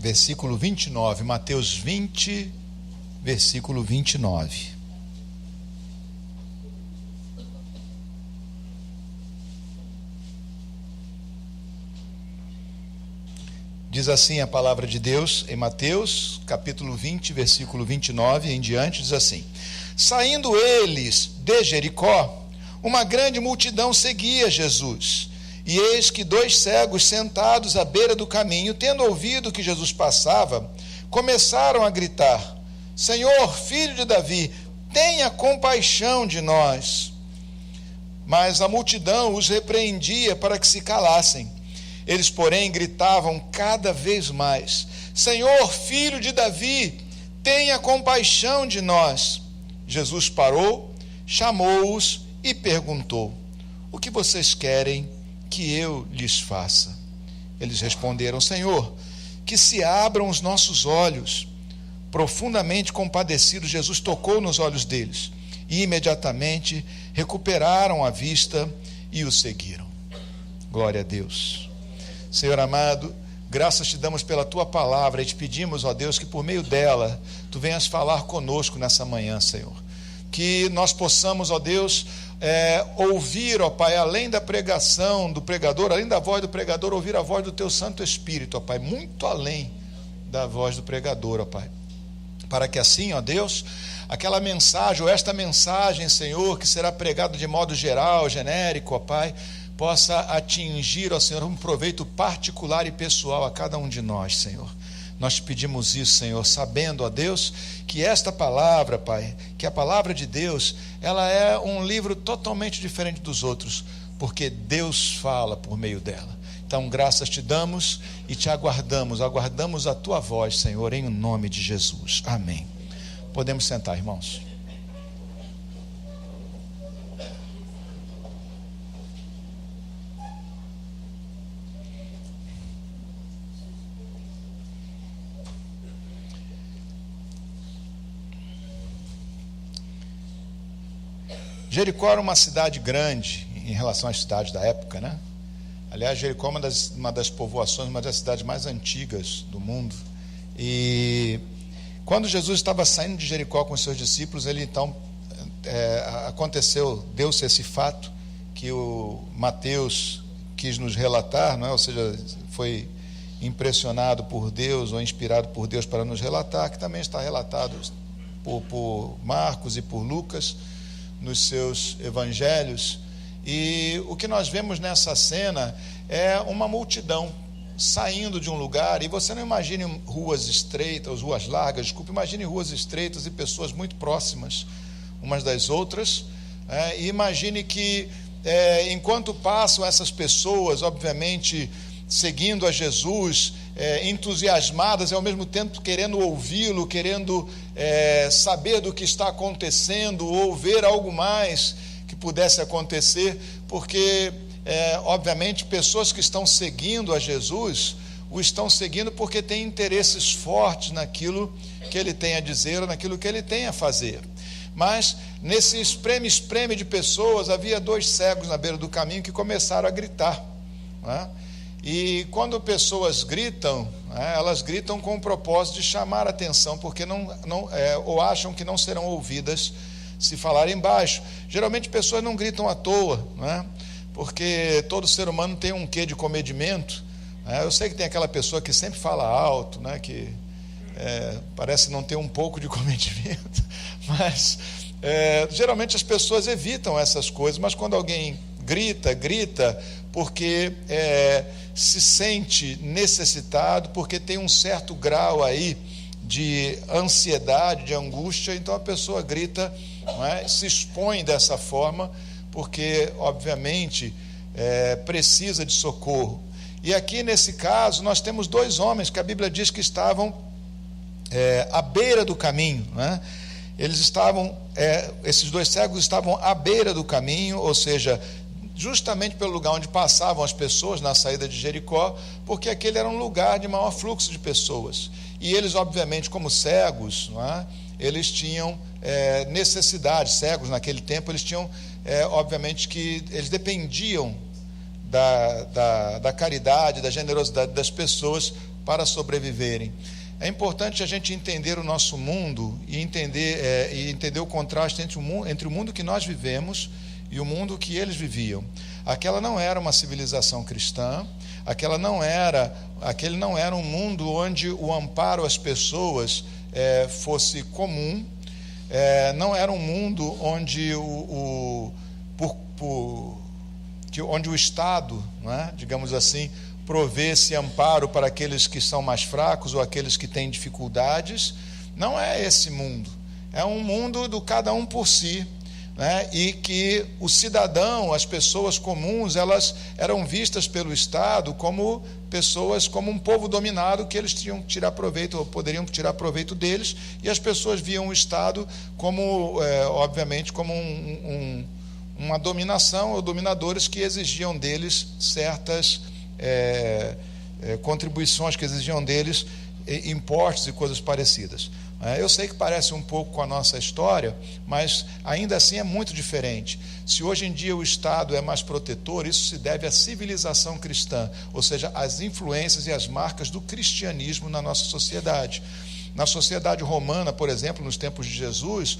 versículo 29, Mateus 20, versículo 29. Diz assim a palavra de Deus em Mateus, capítulo 20, versículo 29 em diante, diz assim: Saindo eles de Jericó, uma grande multidão seguia Jesus. E eis que 2 cegos sentados à beira do caminho, tendo ouvido que Jesus passava, começaram a gritar: Senhor, filho de Davi, tenha compaixão de nós. Mas a multidão os repreendia para que se calassem. Eles, porém, gritavam cada vez mais: Senhor, filho de Davi, tenha compaixão de nós. Jesus parou, chamou-os e perguntou: O que vocês querem que eu lhes faça? Eles responderam: Senhor, que se abram os nossos olhos. Profundamente compadecido, Jesus tocou nos olhos deles e imediatamente recuperaram a vista e o seguiram. Glória a Deus. Senhor amado, graças te damos pela tua palavra e te pedimos, ó Deus, que por meio dela tu venhas falar conosco nessa manhã, Senhor. Que nós possamos, ó Deus, ouvir, ó Pai, além da pregação do pregador, além da voz do pregador, ouvir a voz do teu Santo Espírito, ó Pai, muito além da voz do pregador, ó Pai. Para que assim, ó Deus, aquela mensagem, ou esta mensagem, Senhor, que será pregada de modo geral, genérico, ó Pai, possa atingir, ó Senhor, um proveito particular e pessoal a cada um de nós, Senhor. Nós te pedimos isso, Senhor, sabendo, ó Deus, que esta palavra, Pai, que a palavra de Deus, ela é um livro totalmente diferente dos outros, porque Deus fala por meio dela. Então, graças te damos e te aguardamos a tua voz, Senhor, em nome de Jesus. Amém. Podemos sentar, irmãos. Jericó era uma cidade grande em relação às cidades da época, né? Aliás, Jericó é uma das povoações, uma das cidades mais antigas do mundo. E quando Jesus estava saindo de Jericó com os seus discípulos, ele então deu-se esse fato que o Mateus quis nos relatar, não é? Ou seja, foi impressionado por Deus ou inspirado por Deus para nos relatar, que também está relatado por Marcos e por Lucas nos seus evangelhos. E o que nós vemos nessa cena é uma multidão saindo de um lugar, e você não imagine ruas estreitas, ruas largas, imagine ruas estreitas e pessoas muito próximas umas das outras, e imagine que enquanto passam essas pessoas, obviamente seguindo a Jesus, entusiasmadas e ao mesmo tempo querendo ouvi-lo, querendo saber do que está acontecendo ou ver algo mais que pudesse acontecer, porque obviamente pessoas que estão seguindo a Jesus o estão seguindo porque têm interesses fortes naquilo que ele tem a dizer ou naquilo que ele tem a fazer. Mas nesse espreme de pessoas havia 2 cegos na beira do caminho que começaram a gritar, né? E quando pessoas gritam, elas gritam com o propósito de chamar a atenção, porque ou acham que não serão ouvidas se falarem baixo. Geralmente pessoas não gritam à toa, né? Porque todo ser humano tem um quê de comedimento. Eu sei que tem aquela pessoa que sempre fala alto, né? Que parece não ter um pouco de comedimento, mas geralmente as pessoas evitam essas coisas, mas quando alguém grita porque se sente necessitado, porque tem um certo grau aí de ansiedade, de angústia, então a pessoa grita, não é? Se expõe dessa forma, porque obviamente precisa de socorro. E aqui nesse caso nós temos 2 homens que a Bíblia diz que estavam à beira do caminho, né? Esses 2 cegos estavam à beira do caminho, ou seja, justamente pelo lugar onde passavam as pessoas na saída de Jericó, porque aquele era um lugar de maior fluxo de pessoas. E eles, obviamente, como cegos, não é? Eles tinham necessidade. Cegos naquele tempo, eles tinham, obviamente, que eles dependiam da caridade, da generosidade das pessoas para sobreviverem. É importante a gente entender o nosso mundo e entender o contraste entre o mundo que nós vivemos e o mundo que eles viviam. Aquela não era uma civilização cristã, aquele não era um mundo onde o amparo às pessoas fosse comum, não era um mundo onde onde o Estado, digamos assim, provesse amparo para aqueles que são mais fracos ou aqueles que têm dificuldades. Não é esse mundo. É um mundo do cada um por si, e que o cidadão, as pessoas comuns, elas eram vistas pelo Estado como pessoas, como um povo dominado que eles tinham que tirar proveito, ou poderiam tirar proveito deles, e as pessoas viam o Estado como, obviamente, como uma dominação, ou dominadores que exigiam deles certas contribuições, que exigiam deles impostos e coisas parecidas. Eu sei que parece um pouco com a nossa história, mas ainda assim é muito diferente. Se hoje em dia o Estado é mais protetor, isso se deve à civilização cristã, ou seja, às influências e às marcas do cristianismo na nossa sociedade. Na sociedade romana, por exemplo, nos tempos de Jesus,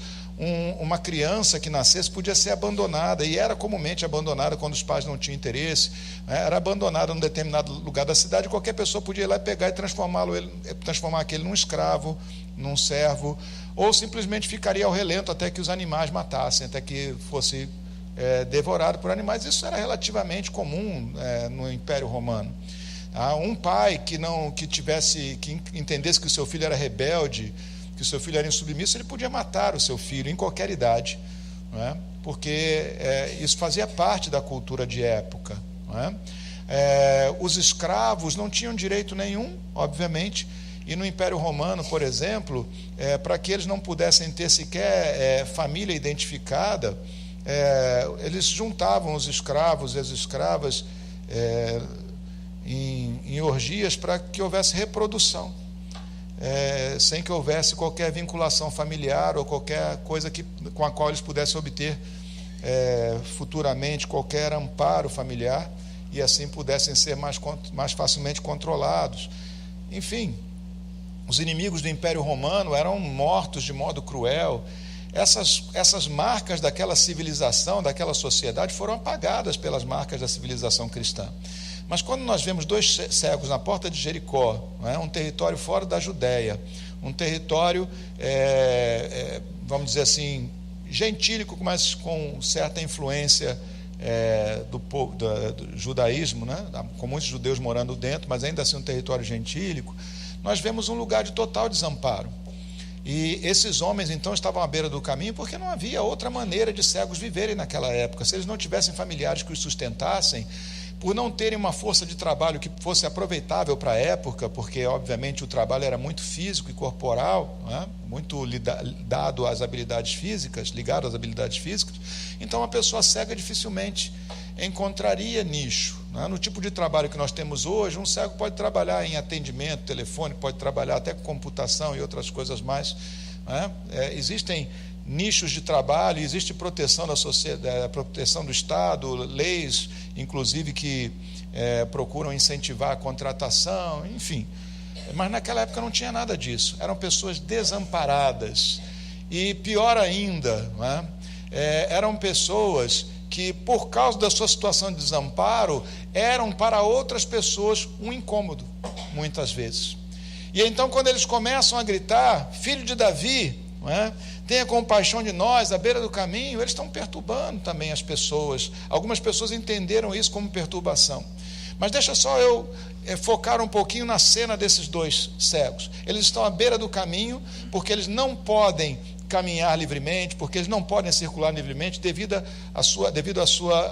uma criança que nascesse podia ser abandonada, e era comumente abandonada quando os pais não tinham interesse, era abandonada num determinado lugar da cidade, qualquer pessoa podia ir lá e pegar e transformar aquele num escravo, num servo, ou simplesmente ficaria ao relento até que os animais matassem, até que fosse devorado por animais. Isso era relativamente comum no Império Romano. Um pai que entendesse que o seu filho era rebelde, que o seu filho era insubmisso, ele podia matar o seu filho em qualquer idade, porque isso fazia parte da cultura de época. Os escravos não tinham direito nenhum, obviamente, e no Império Romano, por exemplo, para que eles não pudessem ter sequer família identificada, eles juntavam os escravos e as escravas em orgias para que houvesse reprodução, sem que houvesse qualquer vinculação familiar ou qualquer coisa com a qual eles pudessem obter futuramente qualquer amparo familiar, e assim pudessem ser mais facilmente controlados. Enfim, os inimigos do Império Romano eram mortos de modo cruel. Essas marcas daquela civilização, daquela sociedade, foram apagadas pelas marcas da civilização cristã. Mas quando nós vemos dois cegos na porta de Jericó, um território fora da Judéia, um território, vamos dizer assim, gentílico, mas com certa influência do judaísmo, com muitos judeus morando dentro, mas ainda assim um território gentílico, nós vemos um lugar de total desamparo. E esses homens então estavam à beira do caminho, porque não havia outra maneira de cegos viverem naquela época. Se eles não tivessem familiares que os sustentassem, por não terem uma força de trabalho que fosse aproveitável para a época, porque obviamente o trabalho era muito físico e corporal, muito ligado às habilidades físicas, então a pessoa cega dificilmente encontraria nicho. No tipo de trabalho que nós temos hoje, um cego pode trabalhar em atendimento telefônico, pode trabalhar até com computação e outras coisas mais. Existem nichos de trabalho, existe proteção da sociedade, proteção do Estado, leis, inclusive, que procuram incentivar a contratação, enfim. Mas naquela época não tinha nada disso. Eram pessoas desamparadas. E pior ainda, eram pessoas que, por causa da sua situação de desamparo, eram para outras pessoas um incômodo, muitas vezes. E então, quando eles começam a gritar, filho de Davi, tenha compaixão de nós, à beira do caminho, eles estão perturbando também as pessoas. Algumas pessoas entenderam isso como perturbação. Mas deixa só eu focar um pouquinho na cena desses dois cegos. Eles estão à beira do caminho, porque eles não podem caminhar livremente, porque eles não podem circular livremente devido à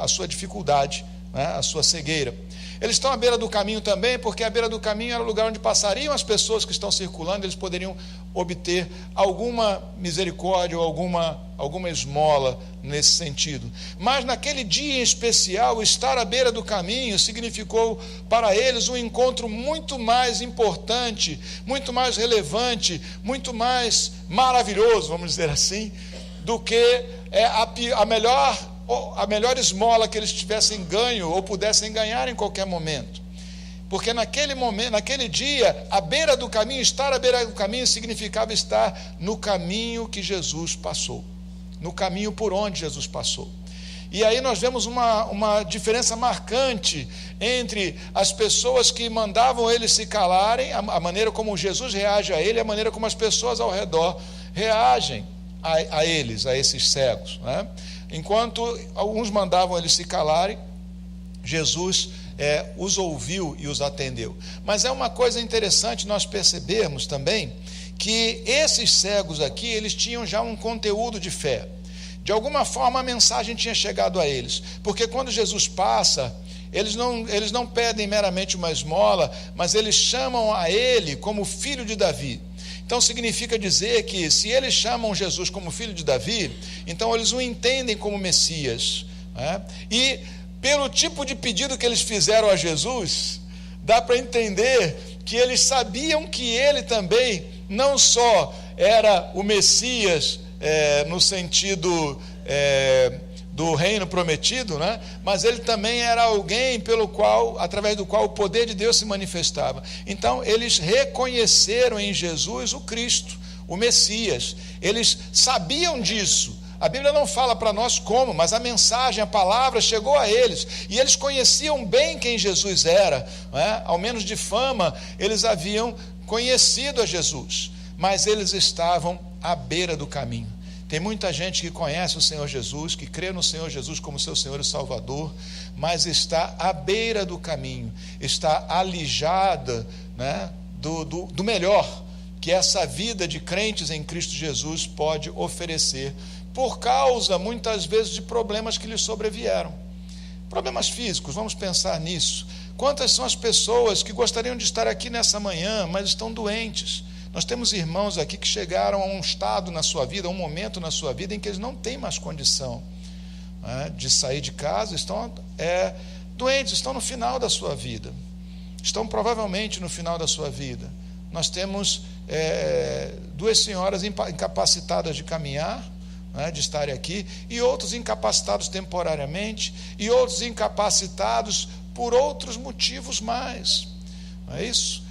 sua dificuldade, a sua cegueira. Eles estão à beira do caminho também, porque à beira do caminho era o lugar onde passariam as pessoas que estão circulando, eles poderiam obter alguma misericórdia ou alguma esmola nesse sentido. Mas naquele dia em especial, estar à beira do caminho significou para eles um encontro muito mais importante, muito mais relevante, muito mais maravilhoso, vamos dizer assim, do que a melhor esmola que eles tivessem ganho ou pudessem ganhar em qualquer momento. porque naquele momento, naquele dia, à beira do caminho, estar à beira do caminho significava estar no caminho que Jesus passou, no caminho por onde Jesus passou. E aí nós vemos uma diferença marcante entre as pessoas que mandavam eles se calarem, a maneira como Jesus reage a ele, a maneira como as pessoas ao redor reagem a eles, a esses cegos, né? Enquanto alguns mandavam eles se calarem, Jesus os ouviu e os atendeu. Mas é uma coisa interessante nós percebermos também que esses cegos aqui, eles tinham já um conteúdo de fé. De alguma forma a mensagem tinha chegado a eles, porque quando Jesus passa, eles não pedem meramente uma esmola, mas eles chamam a ele como filho de Davi. Então significa dizer que se eles chamam Jesus como filho de Davi, então eles o entendem como Messias, né? E pelo tipo de pedido que eles fizeram a Jesus, dá para entender que eles sabiam que ele também não só era o Messias, no sentido do reino prometido, né? Mas ele também era alguém através do qual o poder de Deus se manifestava. Então eles reconheceram em Jesus o Cristo, o Messias. Eles sabiam disso. A Bíblia não fala para nós como, mas a mensagem, a palavra chegou a eles, e eles conheciam bem quem Jesus era, né? Ao menos de fama eles haviam conhecido a Jesus, mas eles estavam à beira do caminho. Tem muita gente que conhece o Senhor Jesus, que crê no Senhor Jesus como seu Senhor e Salvador, mas está à beira do caminho, está alijada, né, do melhor que essa vida de crentes em Cristo Jesus pode oferecer, por causa, muitas vezes, de problemas que lhes sobrevieram. Problemas físicos, vamos pensar nisso. Quantas são as pessoas que gostariam de estar aqui nessa manhã, mas estão doentes? Nós temos irmãos aqui que chegaram a um estado na sua vida, a um momento na sua vida em que eles não têm mais condição, né, de sair de casa, estão doentes, estão no final da sua vida, estão provavelmente no final da sua vida. Nós temos duas senhoras incapacitadas de caminhar, né, de estarem aqui, e outros incapacitados temporariamente, e outros incapacitados por outros motivos mais, não é isso?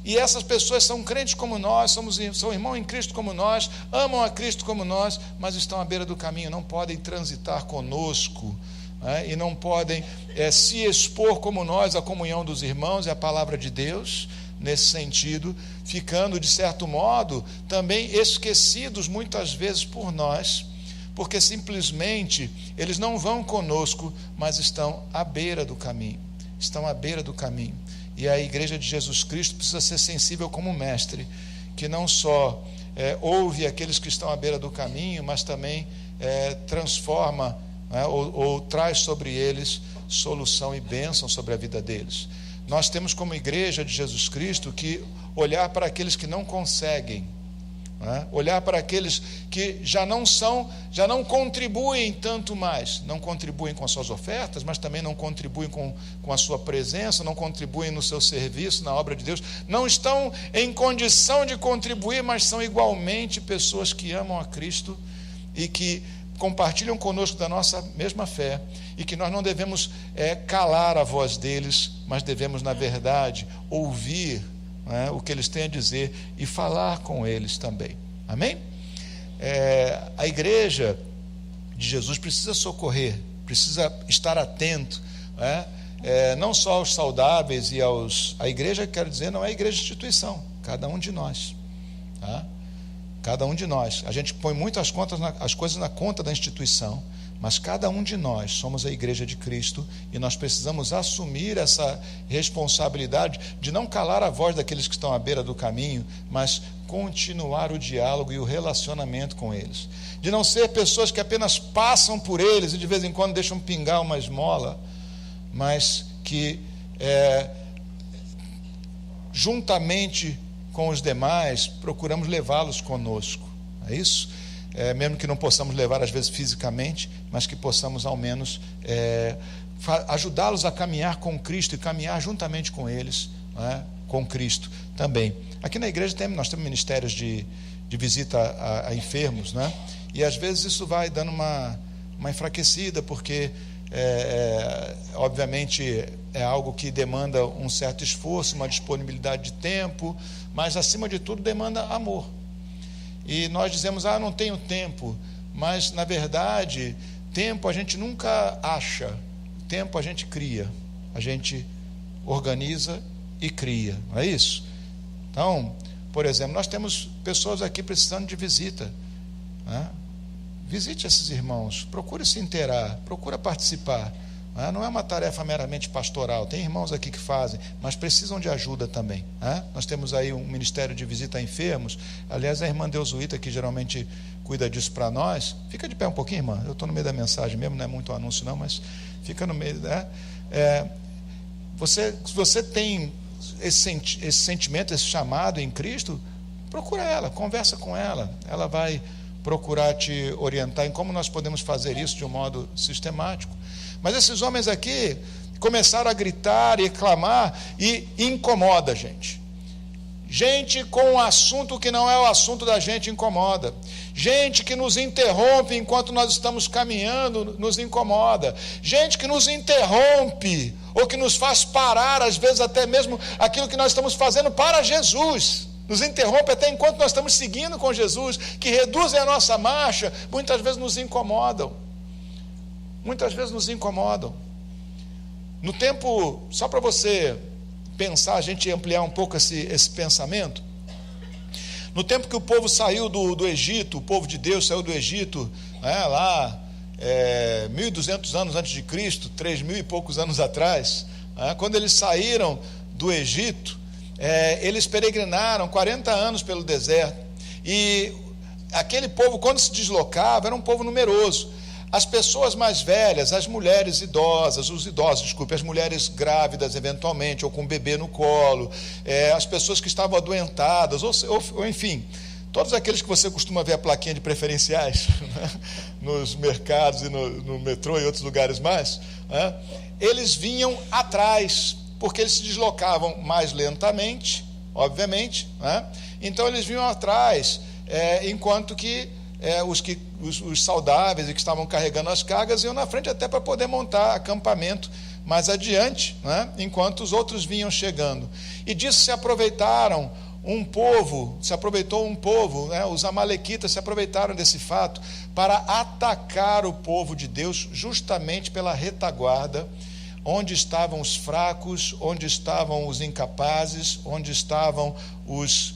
E essas pessoas são crentes como nós, são irmãos em Cristo como nós, amam a Cristo como nós, mas estão à beira do caminho, não podem transitar conosco, né? E não podem se expor como nós à comunhão dos irmãos e à palavra de Deus, nesse sentido, ficando, de certo modo, também esquecidos muitas vezes por nós, porque simplesmente eles não vão conosco, mas estão à beira do caminho, estão à beira do caminho. E a igreja de Jesus Cristo precisa ser sensível como mestre, que não só ouve aqueles que estão à beira do caminho, mas também transforma, né, ou traz sobre eles solução e bênção sobre a vida deles. Nós temos como igreja de Jesus Cristo que olhar para aqueles que não conseguem, né, olhar para aqueles que já não contribuem tanto mais, não contribuem com as suas ofertas, mas também não contribuem com a sua presença, não contribuem no seu serviço, na obra de Deus, não estão em condição de contribuir, mas são igualmente pessoas que amam a Cristo e que compartilham conosco da nossa mesma fé, e que nós não devemos calar a voz deles, mas devemos, na verdade, ouvir, né, o que eles têm a dizer e falar com eles também. Amém? A igreja de Jesus precisa socorrer, precisa estar atento, né? Não só aos saudáveis e a igreja, quero dizer, não é a igreja de instituição, cada um de nós, tá? Cada um de nós. A gente põe muito as coisas na conta da instituição, mas cada um de nós somos a igreja de Cristo, e nós precisamos assumir essa responsabilidade de não calar a voz daqueles que estão à beira do caminho, mas continuar o diálogo e o relacionamento com eles, de não ser pessoas que apenas passam por eles e de vez em quando deixam pingar uma esmola, mas que juntamente com os demais procuramos levá-los conosco, é isso? Mesmo que não possamos levar às vezes fisicamente, mas que possamos ao menos ajudá-los a caminhar com Cristo e caminhar juntamente com eles, né, com Cristo também. Aqui na igreja nós temos ministérios de visita a enfermos, né? E às vezes isso vai dando uma enfraquecida, porque obviamente é algo que demanda um certo esforço, uma disponibilidade de tempo, mas acima de tudo demanda amor. E nós dizemos, não tenho tempo, mas na verdade, tempo a gente nunca acha, tempo a gente cria, a gente organiza e cria, não é isso? Então, por exemplo, nós temos pessoas aqui precisando de visita, né? Visite esses irmãos, procure se inteirar, procure participar. Não é uma tarefa meramente pastoral, tem irmãos aqui que fazem, mas precisam de ajuda também. Nós temos aí um ministério de visita a enfermos, aliás a irmã Deusuíta que geralmente cuida disso para nós. Fica de pé um pouquinho, irmã, eu estou no meio da mensagem mesmo, não é muito anúncio não, mas fica no meio, né? Você tem esse sentimento, esse chamado em Cristo, procura ela, conversa com ela, ela vai procurar te orientar em como nós podemos fazer isso de um modo sistemático. Mas esses homens aqui começaram a gritar e clamar e incomoda, gente. Gente com um assunto que não é o assunto da gente incomoda. Gente que nos interrompe enquanto nós estamos caminhando nos incomoda. Gente que nos interrompe ou que nos faz parar, às vezes até mesmo aquilo que nós estamos fazendo para Jesus. Nos interrompe até enquanto nós estamos seguindo com Jesus, que reduzem a nossa marcha, muitas vezes nos incomodam. Muitas vezes nos incomodam. No tempo, só para você pensar, a gente ampliar um pouco esse pensamento, no tempo que o povo saiu do Egito, o povo de Deus saiu do Egito, lá 1.200 anos antes de Cristo, 3.000 e poucos anos atrás, quando eles saíram do Egito, eles peregrinaram 40 anos pelo deserto, e aquele povo, quando se deslocava, era um povo numeroso. As pessoas mais velhas, as mulheres idosas, as mulheres grávidas eventualmente, ou com um bebê no colo, as pessoas que estavam adoentadas, ou enfim, todos aqueles que você costuma ver a plaquinha de preferenciais, né, nos mercados e no metrô e outros lugares mais, eles vinham atrás, porque eles se deslocavam mais lentamente, obviamente, então eles vinham atrás, enquanto que os saudáveis e que estavam carregando as cargas iam na frente até para poder montar acampamento mais adiante, enquanto os outros vinham chegando. E disso se aproveitou um povo, os amalequitas se aproveitaram desse fato para atacar o povo de Deus justamente pela retaguarda, onde estavam os fracos, onde estavam os incapazes, onde estavam os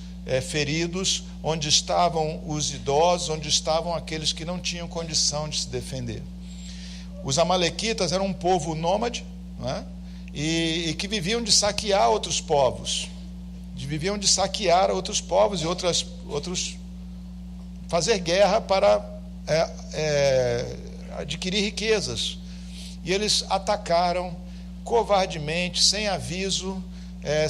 feridos, onde estavam os idosos, onde estavam aqueles que não tinham condição de se defender. Os amalequitas eram um povo nômade, e que viviam de saquear outros povos, e outros fazer guerra para adquirir riquezas. E eles atacaram covardemente, sem aviso,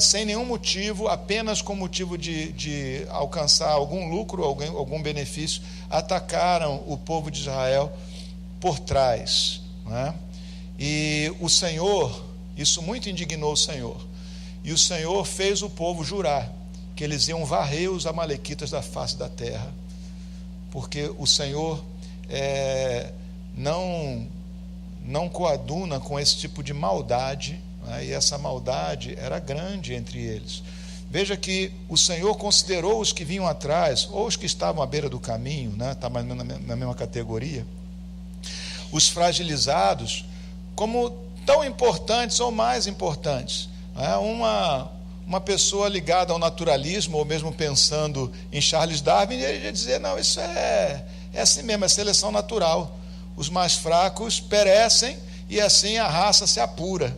sem nenhum motivo, apenas com motivo de alcançar algum lucro, algum benefício, atacaram o povo de Israel por trás. E o Senhor, isso muito indignou o Senhor, e o Senhor fez o povo jurar que eles iam varrer os amalequitas da face da terra, porque o Senhor não coaduna com esse tipo de maldade, e essa maldade era grande entre eles. Veja que o Senhor considerou os que vinham atrás, ou os que estavam à beira do caminho, está mais ou menos na mesma categoria, os fragilizados, como tão importantes ou mais importantes. Uma pessoa ligada ao naturalismo, ou mesmo pensando em Charles Darwin, ele ia dizer, não, isso é assim mesmo, é seleção natural. Os mais fracos perecem e assim a raça se apura.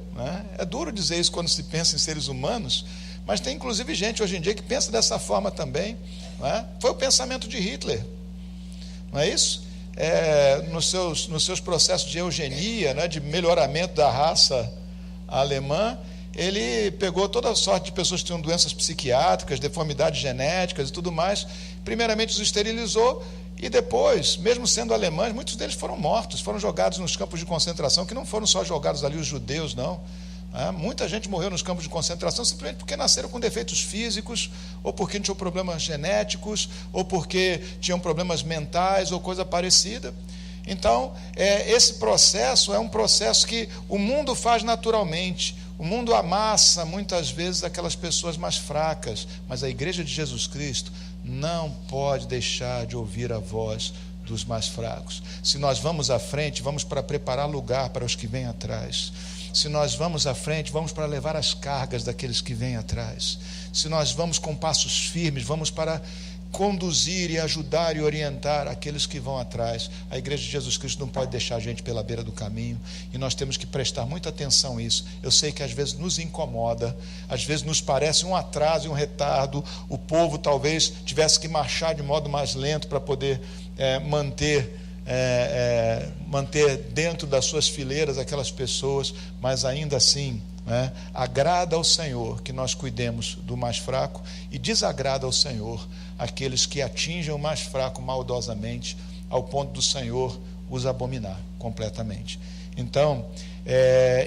É duro dizer isso quando se pensa em seres humanos, mas tem inclusive gente hoje em dia que pensa dessa forma também. Foi o pensamento de Hitler, não é isso? Nos seus processos de eugenia, de melhoramento da raça alemã, ele pegou toda sorte de pessoas que tinham doenças psiquiátricas, deformidades genéticas e tudo mais, primeiramente os esterilizou, e depois, mesmo sendo alemães, muitos deles foram mortos, foram jogados nos campos de concentração, que não foram só jogados ali os judeus, não. Muita gente morreu nos campos de concentração simplesmente porque nasceram com defeitos físicos, ou porque tinham problemas genéticos, ou porque tinham problemas mentais, ou coisa parecida. Então, esse processo é um processo que o mundo faz naturalmente. O mundo amassa muitas vezes aquelas pessoas mais fracas, mas a igreja de Jesus Cristo não pode deixar de ouvir a voz dos mais fracos. Se nós vamos à frente, vamos para preparar lugar para os que vêm atrás. Se nós vamos à frente, vamos para levar as cargas daqueles que vêm atrás. Se nós vamos com passos firmes, vamos para conduzir e ajudar e orientar aqueles que vão atrás. A igreja de Jesus Cristo não pode deixar a gente pela beira do caminho, e nós temos que prestar muita atenção a isso. Eu sei que às vezes nos incomoda, às vezes nos parece um atraso e um retardo. O povo talvez tivesse que marchar de modo mais lento para poder manter dentro das suas fileiras aquelas pessoas, mas ainda assim, agrada ao Senhor que nós cuidemos do mais fraco, e desagrada ao Senhor aqueles que atingem o mais fraco maldosamente, ao ponto do Senhor os abominar completamente. Então,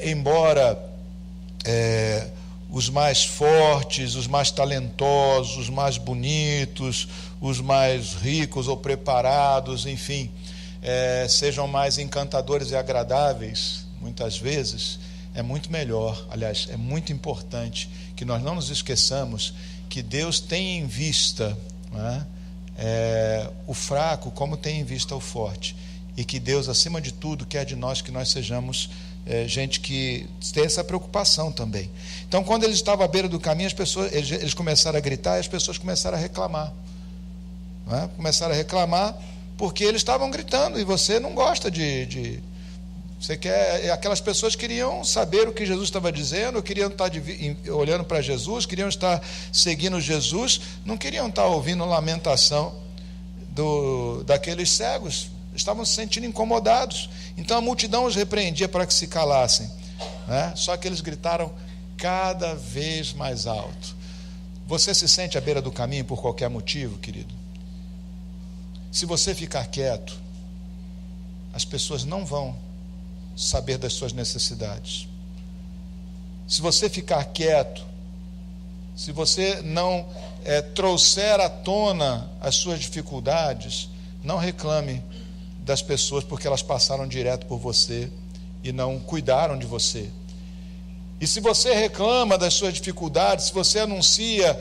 embora os mais fortes, os mais talentosos, os mais bonitos, os mais ricos ou preparados, enfim, sejam mais encantadores e agradáveis, muitas vezes, é muito melhor, aliás, é muito importante que nós não nos esqueçamos que Deus tem em vista o fraco como tem em vista o forte, e que Deus, acima de tudo, quer de nós que nós sejamos gente que tem essa preocupação também. Então, quando eles estavam à beira do caminho, eles começaram a gritar, e as pessoas começaram a reclamar, começaram a reclamar porque eles estavam gritando, e você não gosta você quer, aquelas pessoas queriam saber o que Jesus estava dizendo, queriam estar olhando para Jesus, queriam estar seguindo Jesus, não queriam estar ouvindo lamentação daqueles cegos, estavam se sentindo incomodados. Então a multidão os repreendia para que se calassem, só que eles gritaram cada vez mais alto. Você se sente à beira do caminho por qualquer motivo, querido? Se você ficar quieto, as pessoas não vão saber das suas necessidades. Se você ficar quieto, se você não trouxer à tona as suas dificuldades, não reclame das pessoas, porque elas passaram direto por você e não cuidaram de você. E se você reclama das suas dificuldades, se você anuncia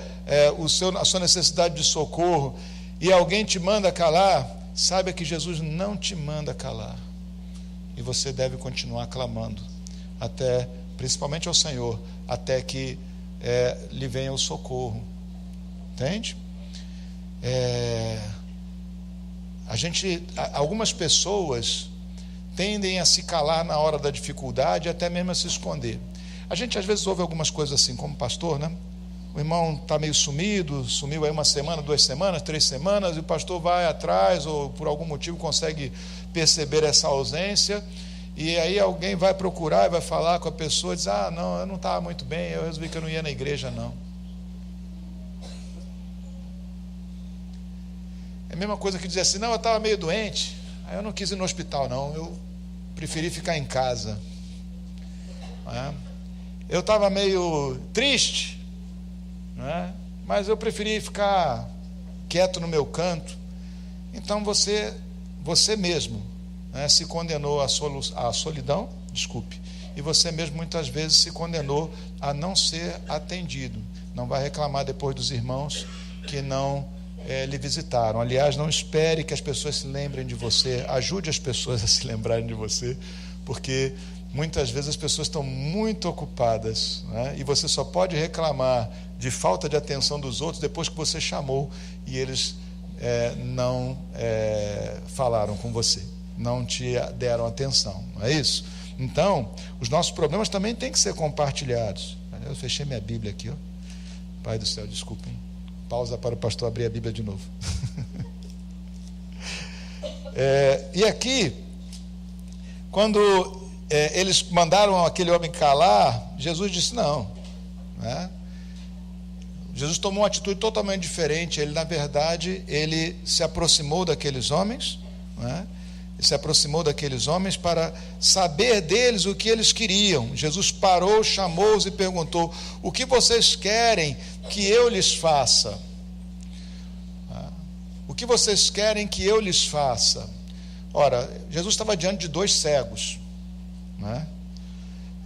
a sua necessidade de socorro, e alguém te manda calar, saiba que Jesus não te manda calar. E você deve continuar clamando, principalmente ao Senhor, até que lhe venha o socorro. Entende? Algumas pessoas tendem a se calar na hora da dificuldade, até mesmo a se esconder. A gente às vezes ouve algumas coisas assim, como pastor, O irmão está meio sumiu aí 1 semana, 2 semanas, 3 semanas, e o pastor vai atrás, ou por algum motivo consegue perceber essa ausência, e aí alguém vai procurar e vai falar com a pessoa e diz: não, eu não estava muito bem, eu resolvi que eu não ia na igreja, não. É a mesma coisa que dizer assim: não, eu estava meio doente, aí eu não quis ir no hospital, não, eu preferi ficar em casa. Eu estava meio triste, mas eu preferi ficar quieto no meu canto. Então você mesmo se condenou à solidão, e você mesmo muitas vezes se condenou a não ser atendido. Não vai reclamar depois dos irmãos que não lhe visitaram. Aliás, não espere que as pessoas se lembrem de você, ajude as pessoas a se lembrarem de você, porque muitas vezes as pessoas estão muito ocupadas, e você só pode reclamar de falta de atenção dos outros depois que você chamou e eles não falaram com você, não te deram atenção, não é isso? Então, os nossos problemas também têm que ser compartilhados. Eu fechei minha Bíblia aqui, ó. Pai do céu, desculpem. Pausa para o pastor abrir a Bíblia de novo. E aqui, quando eles mandaram aquele homem calar, Jesus disse não. Jesus tomou uma atitude totalmente diferente. Ele, na verdade, ele se aproximou daqueles homens, Ele se aproximou daqueles homens para saber deles o que eles queriam. Jesus parou, chamou-os e perguntou: o que vocês querem que eu lhes faça? O que vocês querem que eu lhes faça? Ora, Jesus estava diante de 2 cegos,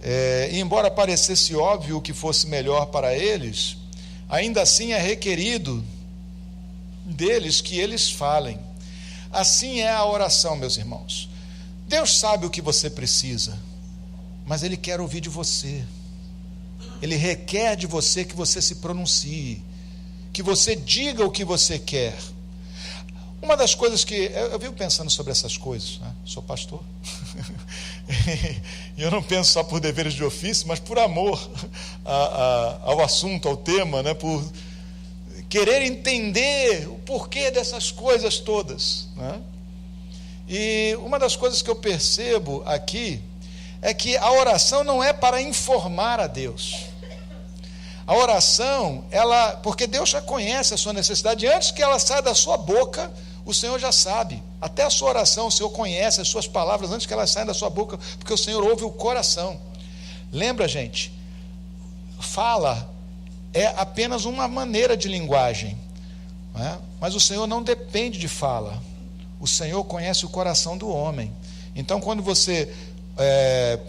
E embora parecesse óbvio que fosse melhor para eles, ainda assim é requerido deles que eles falem. Assim é a oração, meus irmãos. Deus sabe o que você precisa, mas Ele quer ouvir de você. Ele requer de você que você se pronuncie, que você diga o que você quer. Uma das coisas que eu vivo pensando sobre essas coisas, né? Sou pastor e eu não penso só por deveres de ofício, mas por amor ao assunto, ao tema, né? Por querer entender o porquê dessas coisas todas, né? E uma das coisas que eu percebo aqui é que a oração não é para informar a Deus. A oração, porque Deus já conhece a sua necessidade, antes que ela saia da sua boca, o Senhor já sabe. Até a sua oração, o Senhor conhece as suas palavras antes que elas saiam da sua boca, porque o Senhor ouve o coração. Lembra, gente? Fala é apenas uma maneira de linguagem, né? Mas o Senhor não depende de fala. O Senhor conhece o coração do homem. Então, quando você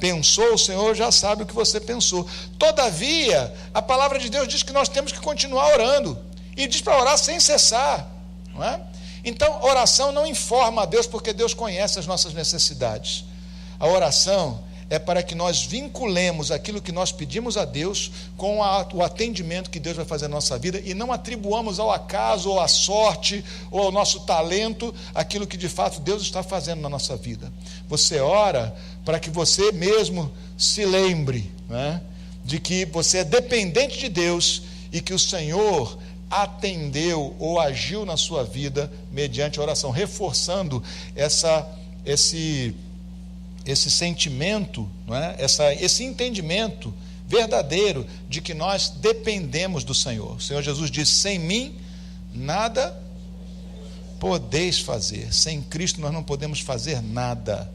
pensou, o Senhor já sabe o que você pensou. Todavia, a palavra de Deus diz que nós temos que continuar orando, e diz para orar sem cessar, não é? Então, oração não informa a Deus, porque Deus conhece as nossas necessidades. A oração é para que nós vinculemos aquilo que nós pedimos a Deus com o atendimento que Deus vai fazer na nossa vida, e não atribuamos ao acaso, ou à sorte, ou ao nosso talento, aquilo que de fato Deus está fazendo na nossa vida. Você ora para que você mesmo se lembre, né, de que você é dependente de Deus e que o Senhor atendeu ou agiu na sua vida mediante a oração, reforçando esse sentimento, não é? Esse entendimento verdadeiro de que nós dependemos do Senhor. O Senhor Jesus disse: sem mim nada podeis fazer. Sem Cristo nós não podemos fazer nada.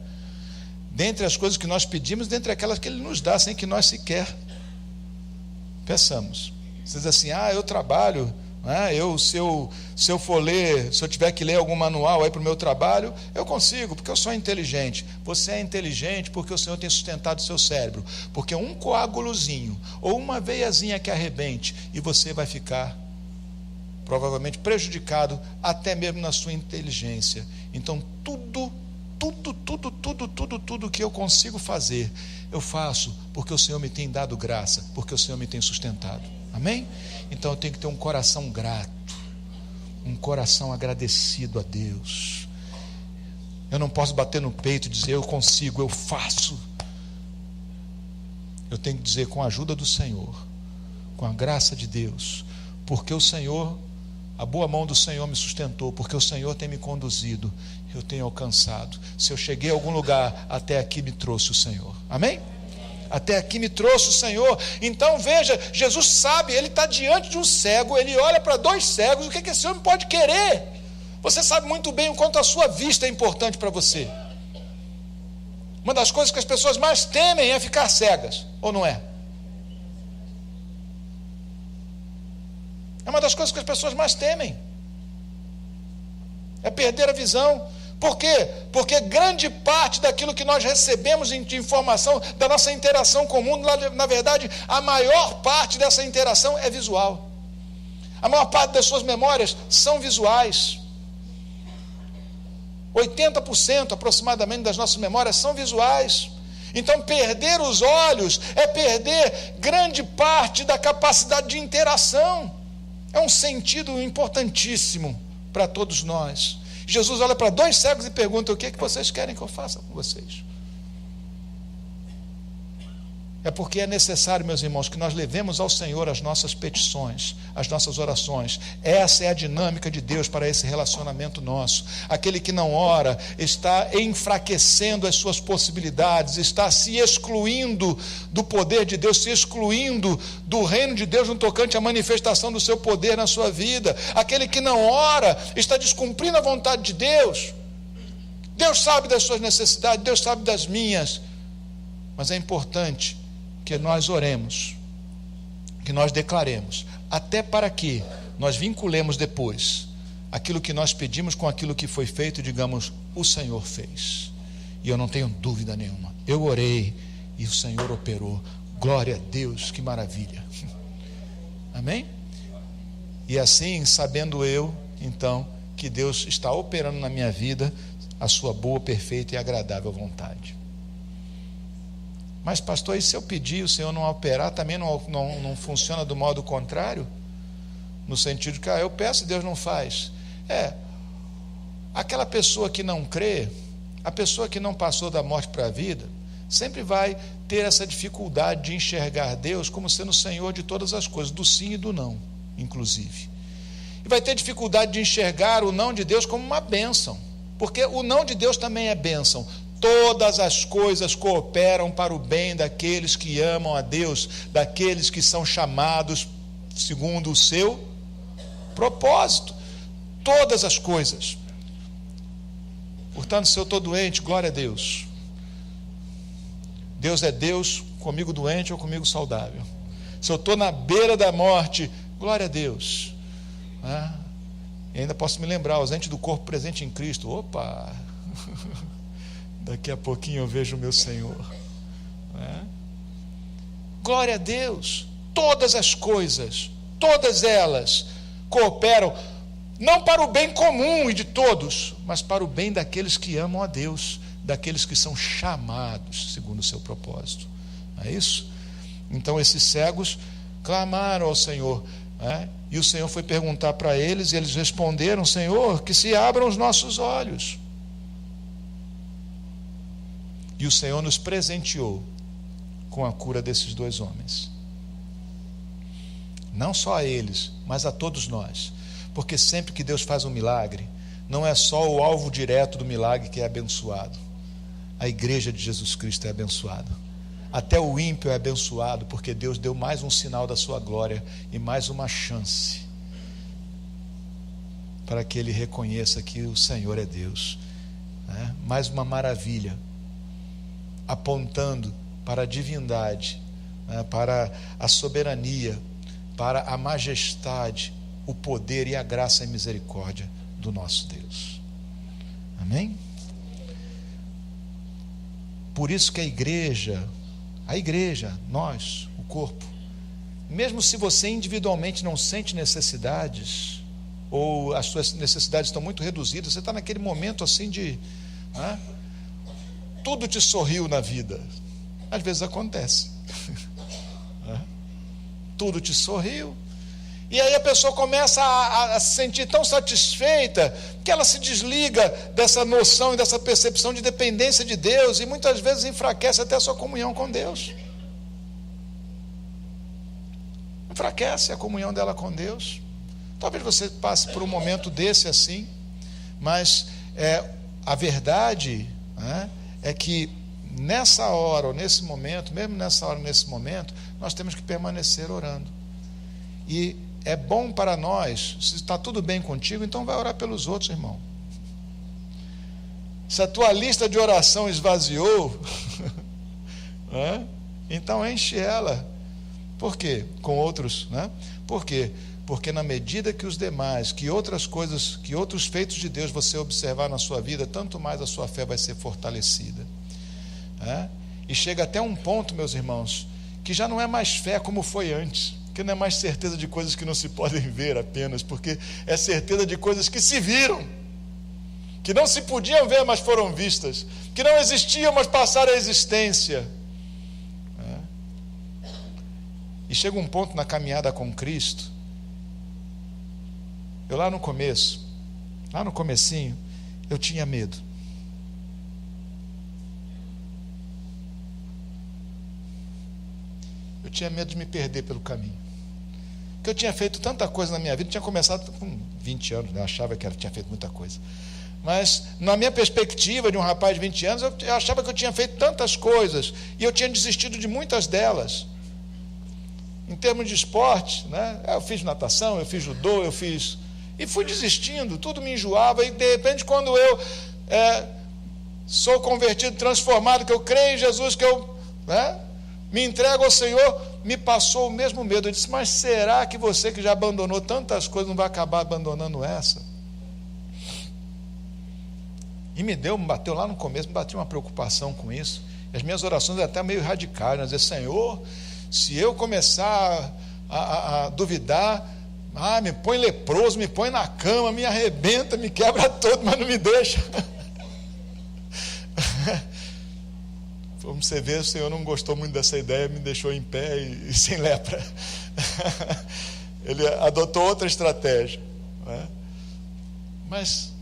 Dentre as coisas que nós pedimos, dentre aquelas que Ele nos dá, sem que nós sequer peçamos. Você diz assim: eu trabalho, né? Se eu for ler, se eu tiver que ler algum manual aí para o meu trabalho, eu consigo, porque eu sou inteligente. Você é inteligente porque o Senhor tem sustentado o seu cérebro, porque um coágulozinho ou uma veiazinha que arrebente, e você vai ficar provavelmente prejudicado até mesmo na sua inteligência. Então tudo que eu consigo fazer, eu faço porque o Senhor me tem dado graça, porque o Senhor me tem sustentado. Amém? Então eu tenho que ter um coração grato, um coração agradecido a Deus. Eu não posso bater no peito e dizer: eu consigo, eu faço. Eu tenho que dizer: com a ajuda do Senhor, com a graça de Deus, porque o Senhor, a boa mão do Senhor me sustentou, porque o Senhor tem me conduzido, eu tenho alcançado. Se eu cheguei a algum lugar, até aqui me trouxe o Senhor. Amém? Até aqui me trouxe o Senhor. Então veja, Jesus sabe, Ele está diante de um cego, Ele olha para dois cegos. O que esse homem pode querer? Você sabe muito bem o quanto a sua vista é importante para você. Uma das coisas que as pessoas mais temem é ficar cegas, ou não é? É uma das coisas que as pessoas mais temem, é perder a visão. Por quê? Porque grande parte daquilo que nós recebemos de informação, da nossa interação com o mundo, na verdade, a maior parte dessa interação é visual. A maior parte das suas memórias são visuais. 80% aproximadamente das nossas memórias são visuais. Então, perder os olhos é perder grande parte da capacidade de interação. É um sentido importantíssimo para todos nós. Jesus olha para dois cegos e pergunta: o que vocês querem que eu faça com vocês? É porque é necessário, meus irmãos, que nós levemos ao Senhor as nossas petições, as nossas orações. Essa é a dinâmica de Deus para esse relacionamento nosso. Aquele que não ora está enfraquecendo as suas possibilidades, está se excluindo do poder de Deus, se excluindo do reino de Deus no tocante à manifestação do seu poder na sua vida. Aquele que não ora está descumprindo a vontade de Deus. Deus sabe das suas necessidades, Deus sabe das minhas, mas é importante que nós oremos, que nós declaremos, até para que nós vinculemos depois aquilo que nós pedimos com aquilo que foi feito e digamos: o Senhor fez. E eu não tenho dúvida nenhuma, eu orei E o Senhor operou. Glória a Deus, que maravilha. Amém? E assim, sabendo eu, então, que Deus está operando na minha vida a sua boa, perfeita e agradável vontade. Mas pastor, e se eu pedir o Senhor não operar, também não funciona do modo contrário? No sentido que eu peço e Deus não faz. Aquela pessoa que não crê, a pessoa que não passou da morte para a vida, sempre vai ter essa dificuldade de enxergar Deus como sendo o Senhor de todas as coisas, do sim e do não, inclusive. E vai ter dificuldade de enxergar o não de Deus como uma bênção, porque o não de Deus também é bênção. Todas as coisas cooperam para o bem daqueles que amam a Deus, daqueles que são chamados segundo o seu propósito. Todas as coisas. Portanto, se eu estou doente, glória a Deus. Deus é Deus, comigo doente ou comigo saudável. Se eu estou na beira da morte, glória a Deus. E ainda posso me lembrar, ausente do corpo, presente em Cristo. Opa! Daqui a pouquinho eu vejo o meu Senhor. Glória a Deus. Todas as coisas, todas elas cooperam, não para o bem comum e de todos, mas para o bem daqueles que amam a Deus, daqueles que são chamados segundo o seu propósito. Não é isso? Então esses cegos clamaram ao Senhor, e o Senhor foi perguntar para eles, e eles responderam: Senhor, que se abram os nossos olhos. E o Senhor nos presenteou com a cura desses dois homens. Não só a eles, mas a todos nós. Porque sempre que Deus faz um milagre, não é só o alvo direto do milagre que é abençoado. A igreja de Jesus Cristo é abençoada. Até o ímpio é abençoado, porque Deus deu mais um sinal da sua glória e mais uma chance para que ele reconheça que o Senhor é Deus. Mais uma maravilha, apontando para a divindade, para a soberania, para a majestade, o poder e a graça e misericórdia do nosso Deus. Amém? Por isso que a igreja, nós, o corpo, mesmo se você individualmente não sente necessidades, ou as suas necessidades estão muito reduzidas, você está naquele momento assim de tudo te sorriu na vida. Às vezes acontece. Tudo te sorriu. E aí a pessoa começa a se sentir tão satisfeita que ela se desliga dessa noção e dessa percepção de dependência de Deus, e muitas vezes enfraquece até a sua comunhão com Deus. Enfraquece a comunhão dela com Deus. Talvez você passe por um momento desse assim, mas a verdade é que nessa hora, ou nesse momento, mesmo nessa hora, nesse momento, nós temos que permanecer orando. E é bom para nós, se está tudo bem contigo, então vai orar pelos outros, irmão. Se a tua lista de oração esvaziou, então enche ela. Por quê? Com outros, Por quê? Porque na medida que os demais, que outras coisas, que outros feitos de Deus você observar na sua vida, tanto mais a sua fé vai ser fortalecida. E chega até um ponto, meus irmãos, que já não é mais fé como foi antes, que não é mais certeza de coisas que não se podem ver apenas, porque é certeza de coisas que se viram, que não se podiam ver, mas foram vistas, que não existiam, mas passaram a existência. E chega um ponto na caminhada com Cristo, eu lá no comecinho, eu tinha medo. Eu tinha medo de me perder pelo caminho. Porque eu tinha feito tanta coisa na minha vida, tinha começado com 20 anos, eu achava que tinha feito muita coisa. Mas, na minha perspectiva de um rapaz de 20 anos, eu achava que eu tinha feito tantas coisas, e eu tinha desistido de muitas delas. Em termos de esporte, eu fiz natação, eu fiz judô, e fui desistindo, tudo me enjoava, e de repente quando eu sou convertido, transformado, que eu creio em Jesus, que eu me entrego ao Senhor, me passou o mesmo medo. Eu disse: mas será que você que já abandonou tantas coisas não vai acabar abandonando essa? E me bateu lá no começo, me bateu uma preocupação com isso. As minhas orações eram até meio radicais, né? Dizer, Senhor, se eu começar a duvidar, me põe leproso, me põe na cama, me arrebenta, me quebra todo, mas não me deixa. Como você vê, o Senhor não gostou muito dessa ideia, me deixou em pé e sem lepra. Ele adotou outra estratégia, né? Mas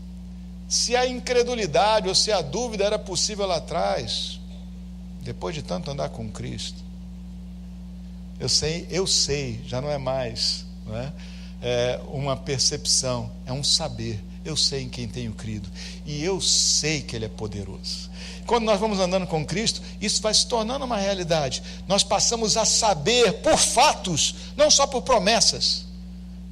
se a incredulidade ou se a dúvida era possível lá atrás, depois de tanto andar com Cristo, eu sei, já não é mais, não é? É uma percepção, é um saber. Eu sei em quem tenho crido e eu sei que Ele é poderoso. Quando nós vamos andando com Cristo, isso vai se tornando uma realidade. Nós passamos a saber por fatos, não só por promessas,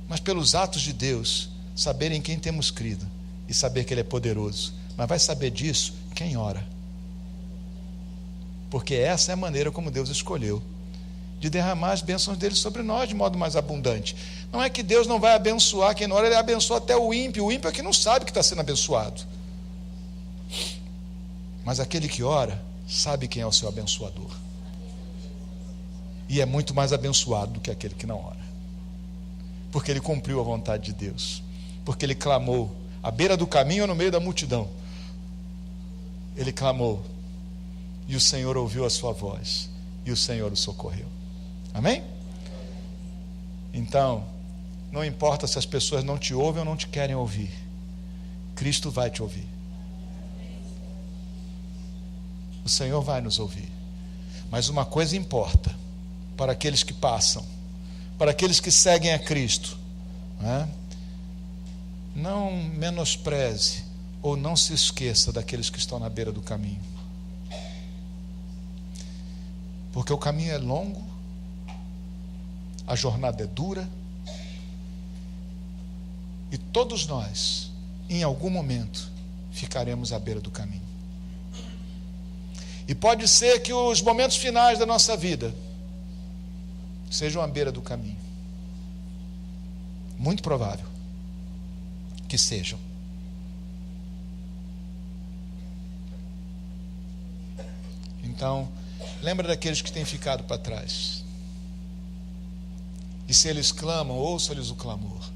mas pelos atos de Deus, saber em quem temos crido e saber que Ele é poderoso. Mas vai saber disso quem ora, porque essa é a maneira como Deus escolheu de derramar as bênçãos dele sobre nós de modo mais abundante. Não é que Deus não vai abençoar quem não ora, Ele abençoa até o ímpio. O ímpio é que não sabe que está sendo abençoado. Mas aquele que ora sabe quem é o seu abençoador. E é muito mais abençoado do que aquele que não ora. Porque ele cumpriu a vontade de Deus. Porque ele clamou à beira do caminho ou no meio da multidão. Ele clamou. E o Senhor ouviu a sua voz. E o Senhor o socorreu. Amém? Então, não importa se as pessoas não te ouvem ou não te querem ouvir. Cristo vai te ouvir. O Senhor vai nos ouvir. Mas uma coisa importa para aqueles que passam, para aqueles que seguem a Cristo, né? Não menospreze ou não se esqueça daqueles que estão na beira do caminho. Porque o caminho é longo, a jornada é dura, e todos nós, em algum momento, ficaremos à beira do caminho. E pode ser que os momentos finais da nossa vida sejam à beira do caminho. Muito provável que sejam. Então, lembra daqueles que têm ficado para trás. E se eles clamam, ouça-lhes o clamor.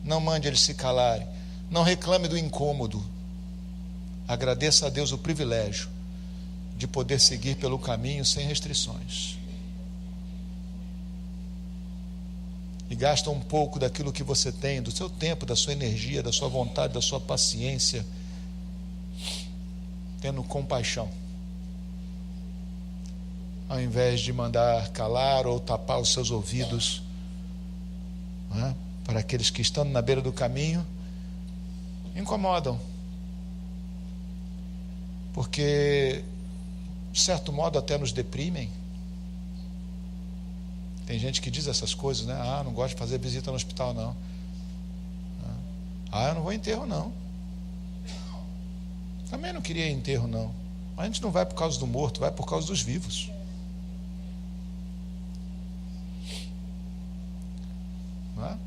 Não mande eles se calarem. Não reclame do incômodo. Agradeça a Deus o privilégio de poder seguir pelo caminho sem restrições. E gasta um pouco daquilo que você tem, do seu tempo, da sua energia, da sua vontade, da sua paciência, tendo compaixão, ao invés de mandar calar ou tapar os seus ouvidos, né, para aqueles que estão na beira do caminho, incomodam, porque de certo modo até nos deprimem. Tem gente que diz essas coisas, né? Não gosto de fazer visita no hospital, não. Eu não vou em enterro, não. Também não queria ir em enterro, não. Mas a gente não vai por causa do morto, vai por causa dos vivos. Não é?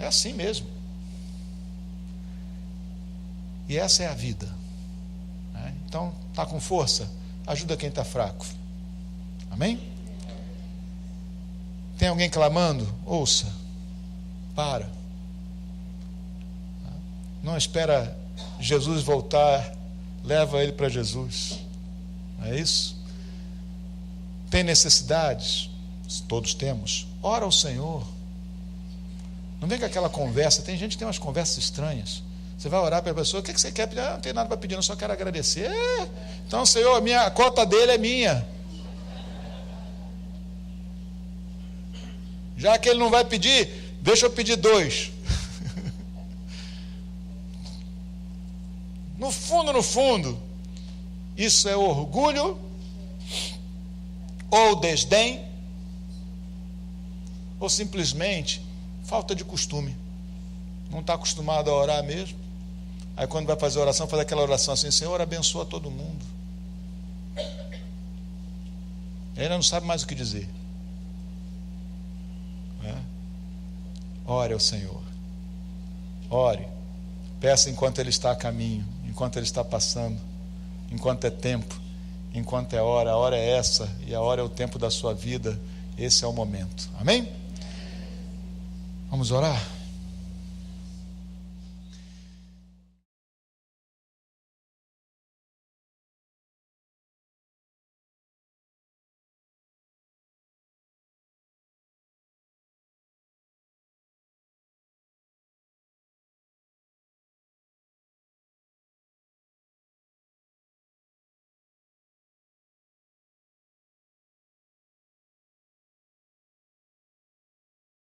É assim mesmo. E essa é a vida. Né? Então, está com força? Ajuda quem está fraco. Amém? Tem alguém clamando? Ouça. Para. Não espera Jesus voltar. Leva ele para Jesus. Não é isso? Tem necessidades? Todos temos. Ora ao Senhor. Não vem com aquela conversa. Tem gente que tem umas conversas estranhas. Você vai orar para a pessoa. O que você quer pedir? Não tem nada para pedir, eu só quero agradecer. Então, Senhor, a cota dele é minha. Já que ele não vai pedir, deixa eu pedir 2. No fundo, isso é orgulho ou desdém, ou simplesmente falta de costume. Não está acostumado a orar mesmo. Aí quando vai fazer oração, faz aquela oração assim: Senhor, abençoa todo mundo. Ele ainda não sabe mais o que dizer. Ore ao Senhor. Ore. Peça enquanto Ele está a caminho, enquanto Ele está passando. enquanto é tempo, enquanto é hora. A hora é essa, e a hora é o tempo da sua vida. Esse é o momento. Amém? Vamos orar?